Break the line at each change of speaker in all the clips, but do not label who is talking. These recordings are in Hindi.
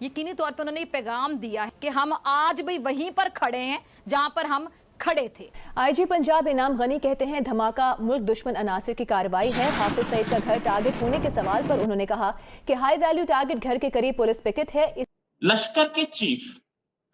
यकीनी तौर पर उन्होंने ये पैगाम दिया है कि हम आज भी वहीं पर खड़े हैं जहां पर हम खड़े थे।
आईजी पंजाब इनाम गनी कहते हैं धमाका मुल्क दुश्मन अनासिर की कार्रवाई है। हाफिज सईद का घर टारगेट होने के सवाल पर उन्होंने कहा कि हाई वैल्यू टारगेट घर के करीब पुलिस पिकेट है।
लश्कर के चीफ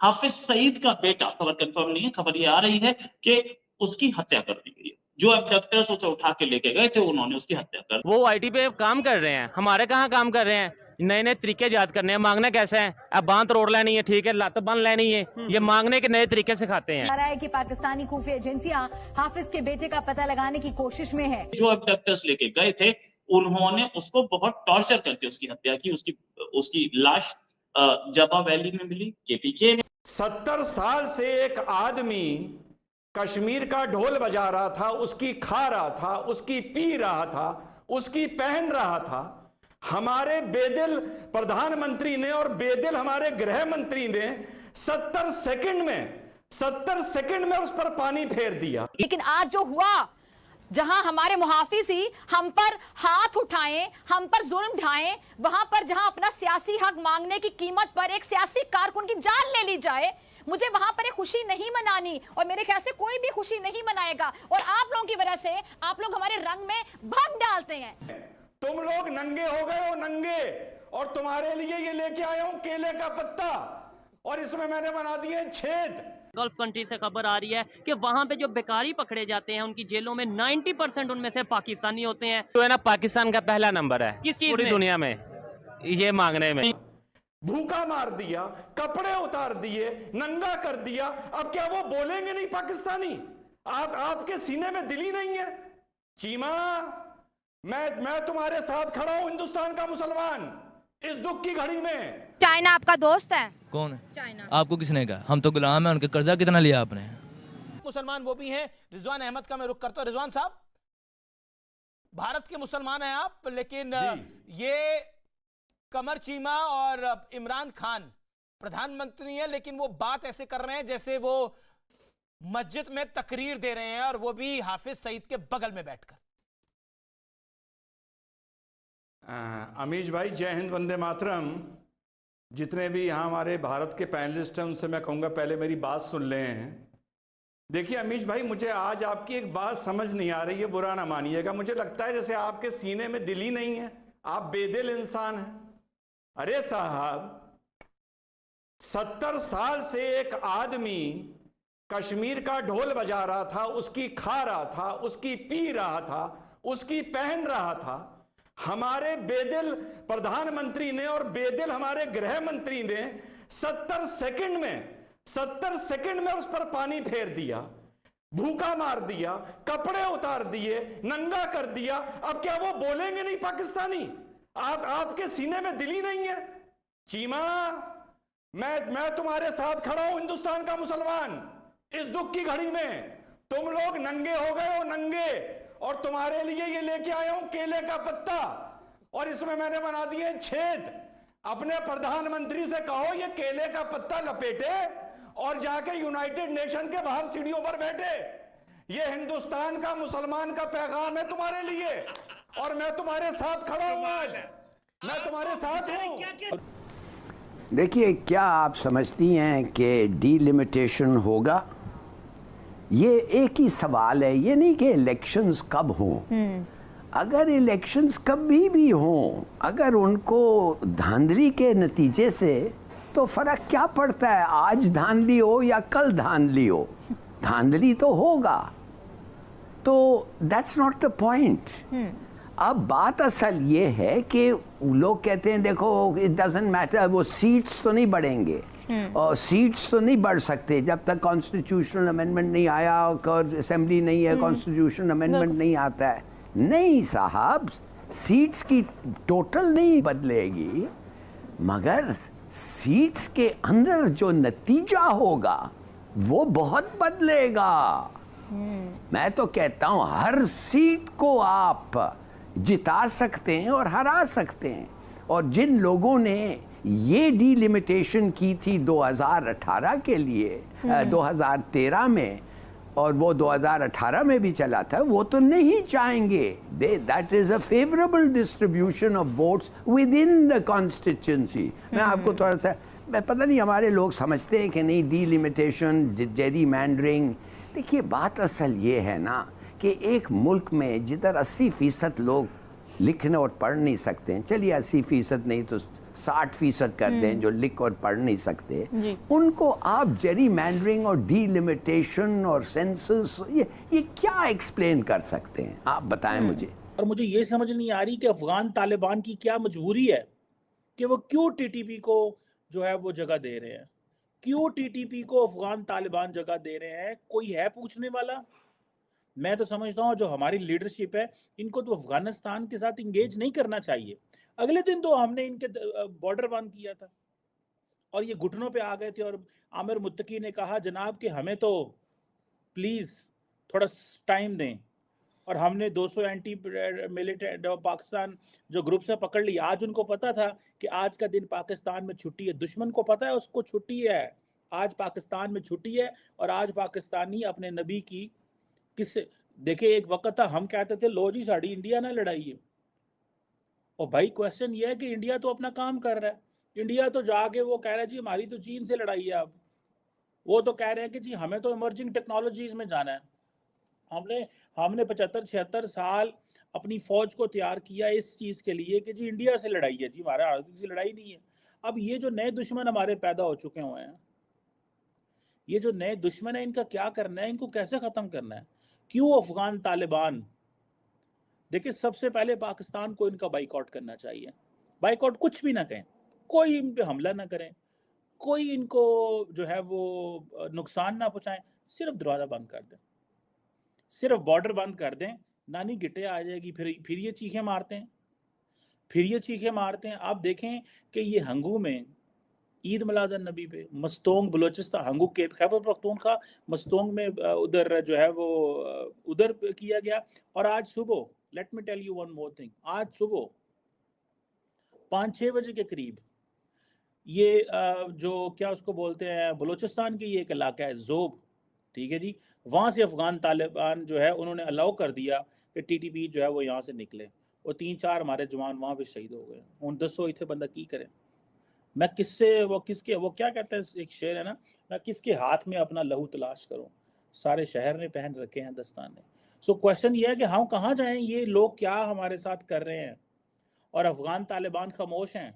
हाफिज सईद का बेटा, खबर कंफर्म नहीं है, खबर ये आ रही है कि उसकी हत्या कर दी गई है। जो अबडक्टर्स उसे उठा के लेके गए थे उन्होंने उसकी हत्या कर दी।
वो आईटी पे काम कर रहे हैं, हमारे कहाँ काम कर रहे हैं। नए नए तरीके याद करने हैं, मांगना कैसे है। अब बांध रोड लेनी है, ठीक है, लत बन लेनी है, ये मांगने के नए तरीके सिखाते हैं।
रहा है कि पाकिस्तानी खुफिया एजेंसियां हाफिज के बेटे का पता लगाने की कोशिश में है।
जो अबडक्टर्स लेके गए थे उन्होंने उसको बहुत टॉर्चर करके उसकी हत्या की। उसकी लाश जबा वैली में मिली। केपीके ने
70 साल से एक आदमी कश्मीर का ढोल बजा रहा था, उसकी खा रहा था, उसकी पी रहा था, उसकी पहन रहा था। हमारे बेदिल प्रधानमंत्री ने और बेदिल हमारे गृह मंत्री ने 70 सेकंड में उस पर पानी फेर दिया।
लेकिन आज जो हुआ, जहां हमारे मुहाफिज ही हम पर हाथ उठाएं, हम पर जुल्म ढाएं, वहां पर जहां अपना सियासी हक मांगने की कीमत पर एक सियासी कारकुन की जान ले ली जाए, मुझे वहां पर एक खुशी नहीं मनानी और मेरे ख्याल से कोई भी खुशी नहीं मनाएगा। और आप लोगों की वजह से आप लोग हमारे रंग में भंग डालते हैं।
तुम लोग नंगे हो गए हो, नंगे, और तुम्हारे लिए ये लेके आया हूं केले का पत्ता और इसमें मैंने बना दिए छेद।
गल्फ कंट्री से खबर आ रही है कि वहां पे जो बेकारी पकड़े जाते हैं उनकी जेलों में 90% उनमें से पाकिस्तानी होते हैं।
तो है ना, पाकिस्तान का पहला नंबर है
किस चीज
पूरी
में? दुनिया
में ये मांगने में।
भूखा मार दिया, कपड़े उतार दिए, नंगा कर दिया। अब क्या वो बोलेंगे नहीं पाकिस्तानी? आपके सीने में दिल ही नहीं है? चीमा, मैं तुम्हारे साथ खड़ा हूं, हिंदुस्तान का मुसलमान, इस दुख की घड़ी में।
चाइना आपका दोस्त है?
कौन है?
चाइना।
आपको किसने कहा? हम तो गुलाम हैं, उनके कर्जा कितना लिया आपने?
मुसलमान वो भी हैं। रिजवान अहमद का मैं रुख करता हूं। रिजवान साहब, भारत के मुसलमान हैं आप, लेकिन ये कमर चीमा और इमरान खान प्रधानमंत्री हैं, लेकिन वो बात ऐसे कर रहे हैं जैसे वो मस्जिद में तकरीर दे रहे हैं, और वो भी हाफिज सईद के बगल में बैठकर।
अमीश भाई, जय हिंद, वंदे मातरम। जितने भी यहाँ हमारे भारत के पैनलिस्ट हैं उनसे मैं कहूँगा पहले मेरी बात सुन लें। देखिए अमीश भाई, मुझे आज आपकी एक बात समझ नहीं आ रही है, बुरा ना मानिएगा। मुझे लगता है जैसे आपके सीने में दिल ही नहीं है, आप बेदिल इंसान हैं। अरे साहब, 70 साल से एक आदमी कश्मीर का ढोल बजा रहा था, उसकी खा रहा था, उसकी पी रहा था, उसकी पहन रहा था। हमारे बेदिल प्रधानमंत्री ने और बेदिल हमारे गृह मंत्री ने 70 सेकंड में उस पर पानी फेर दिया, भूखा मार दिया, कपड़े उतार दिए, नंगा कर दिया। अब क्या वो बोलेंगे नहीं पाकिस्तानी? आपके सीने में दिल ही नहीं है? चीमा, मैं तुम्हारे साथ खड़ा हूं, हिंदुस्तान का मुसलमान, इस दुख की घड़ी में। तुम लोग नंगे हो गए हो, नंगे, और तुम्हारे लिए ये लेके आया हूं केले का पत्ता और इसमें मैंने बना दिए छेद। अपने प्रधानमंत्री से कहो ये केले का पत्ता लपेटे और जाके यूनाइटेड नेशन के बाहर सीढ़ियों पर बैठे। ये हिंदुस्तान का मुसलमान का पैगाम है तुम्हारे लिए, और मैं तुम्हारे साथ खड़ा हूं आज, मैं तुम्हारे साथ हूं।
देखिए, क्या आप समझती हैं कि डीलिमिटेशन होगा? ये एक ही सवाल है, ये नहीं कि इलेक्शंस कब हों। अगर इलेक्शंस कभी भी हों, अगर उनको धांधली के नतीजे से, तो फर्क क्या पड़ता है आज धांधली हो या कल धांधली हो? धांधली तो होगा, तो दैट्स नॉट द पॉइंट। अब बात असल ये है कि लोग कहते हैं देखो इट डजंट मैटर, वो सीट्स तो नहीं बढ़ेंगे, और सीट्स तो नहीं बढ़ सकते जब तक कॉन्स्टिट्यूशनल अमेंडमेंट नहीं आया, और असेंबली नहीं है, कॉन्स्टिट्यूशनल अमेंडमेंट नहीं आता है। नहीं साहब, सीट्स की टोटल नहीं बदलेगी, मगर सीट्स के अंदर जो नतीजा होगा वो बहुत बदलेगा। मैं तो कहता हूं हर सीट को आप जिता सकते हैं और हरा सकते हैं। और जिन लोगों ने ये डीलिमिटेशन की थी 2018 के लिए, 2013 में, और वो 2018 में भी चला था, वो तो नहीं चाहेंगे। That is a favourable distribution of votes with in the constituency. मैं आपको थोड़ा सा, मैं पता नहीं हमारे लोग समझते हैं कि नहीं, डीलिमिटेशन, जेरी मैंडरिंग। देखिए बात असल ये है ना कि एक मुल्क में जिधर 80% लोग लिखने और पढ़ नहीं सकते हैं, चलिए 80% नहीं तो 60% कर दें जो लिख और पढ़ नहीं सकते, उनको आप जेरी मैंडरिंग और डीलिमिटेशन और सेंसस ये क्या एक्सप्लेन कर सकते हैं? आप बताएं मुझे।
और मुझे ये समझ नहीं आ रही कि अफगान तालिबान की क्या मजबूरी है कि वो क्यों टीटीपी को जो है वो जगह दे रहे हैं, क्यों टीटीपी को अफगान तालिबान जगह दे रहे हैं? कोई है पूछने वाला? मैं तो समझता हूँ जो हमारी लीडरशिप है, इनको तो अफगानिस्तान के साथ इंगेज नहीं करना चाहिए। अगले दिन तो हमने इनके बॉर्डर बंद किया था और ये घुटनों पे आ गए थे, और आमिर मुत्तकी ने कहा जनाब कि हमें तो प्लीज़ थोड़ा टाइम दें, और हमने 200 एंटी मिलिटेंट पाकिस्तान जो ग्रुप से पकड़ ली। आज उनको पता था कि आज का दिन पाकिस्तान में छुट्टी है, दुश्मन को पता है उसको छुट्टी है, आज पाकिस्तान में छुट्टी है, और आज पाकिस्तानी अपने नबी की किससे देखे। एक वक्त था हम कहते थे लो जी साड़ी इंडिया ना लड़ाई है, और भाई क्वेश्चन ये है कि इंडिया तो अपना काम कर रहा है, इंडिया तो जाके वो कह रहा है जी हमारी तो चीन से लड़ाई है। अब वो तो कह रहे हैं कि जी हमें तो इमर्जिंग टेक्नोलॉजीज में जाना है। हमने 75-76 साल अपनी फौज को तैयार किया इस चीज के लिए कि जी इंडिया से लड़ाई है, जी हमारा किसी लड़ाई नहीं है। अब ये जो नए दुश्मन हमारे पैदा हो चुके हुए हैं, ये जो नए दुश्मन है, इनका क्या करना है, इनको कैसे खत्म करना है? क्यों अफगान तालिबान? देखिए सबसे पहले पाकिस्तान को इनका बाइकआउट करना चाहिए। बाइकआउट कुछ भी ना कहें, कोई इन पे हमला ना करें, कोई इनको जो है वो नुकसान ना पहुंचाएं, सिर्फ दरवाजा बंद कर दें, सिर्फ बॉर्डर बंद कर दें। नानी गिटे आ जाएगी, फिर ये चीखें मारते हैं, फिर ये चीखें मारते हैं। आप देखें कि ये हंगू में ईद मिलादुन नबी पे मस्तोंग बलोचिस्तान, हंगू के खैबर पख्तूनख्वा मस्तोंग में उधर जो है वो उधर किया गया। और आज सुबह, let me tell you one more thing, आज सुबह 5-6 बजे के करीब ये जो क्या उसको बोलते हैं, बलोचिस्तान की ये एक इलाका है ज़ोब, ठीक है जी, वहाँ से अफगान तालिबान जो है उन्होंने अलाउ कर दिया कि टीटीपी जो है वो यहाँ से निकले, और 3-4 हमारे जवान वहाँ पे शहीद हो गए। उन 10 इतने बंदा की करें? मैं किससे वो क्या कहते हैं, एक शेर है ना, मैं किसके हाथ में अपना लहू तलाश करूं, सारे शहर ने पहन रखे हैं दस्ताने। सो क्वेश्चन ये है कि हम कहाँ जाएं? ये लोग क्या हमारे साथ कर रहे हैं? और अफगान तालिबान खामोश हैं,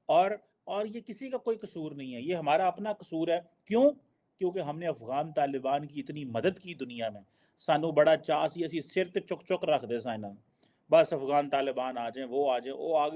और ये किसी का कोई कसूर नहीं है, ये हमारा अपना कसूर है। क्यों? क्योंकि हमने अफगान तालिबान की इतनी मदद की दुनिया में, सानू बड़ा चाह सी, असी सिर ते चुक चुक रख दे साइना, बस अफगान तालिबान आ जाए, वो आ जाए, वो आगे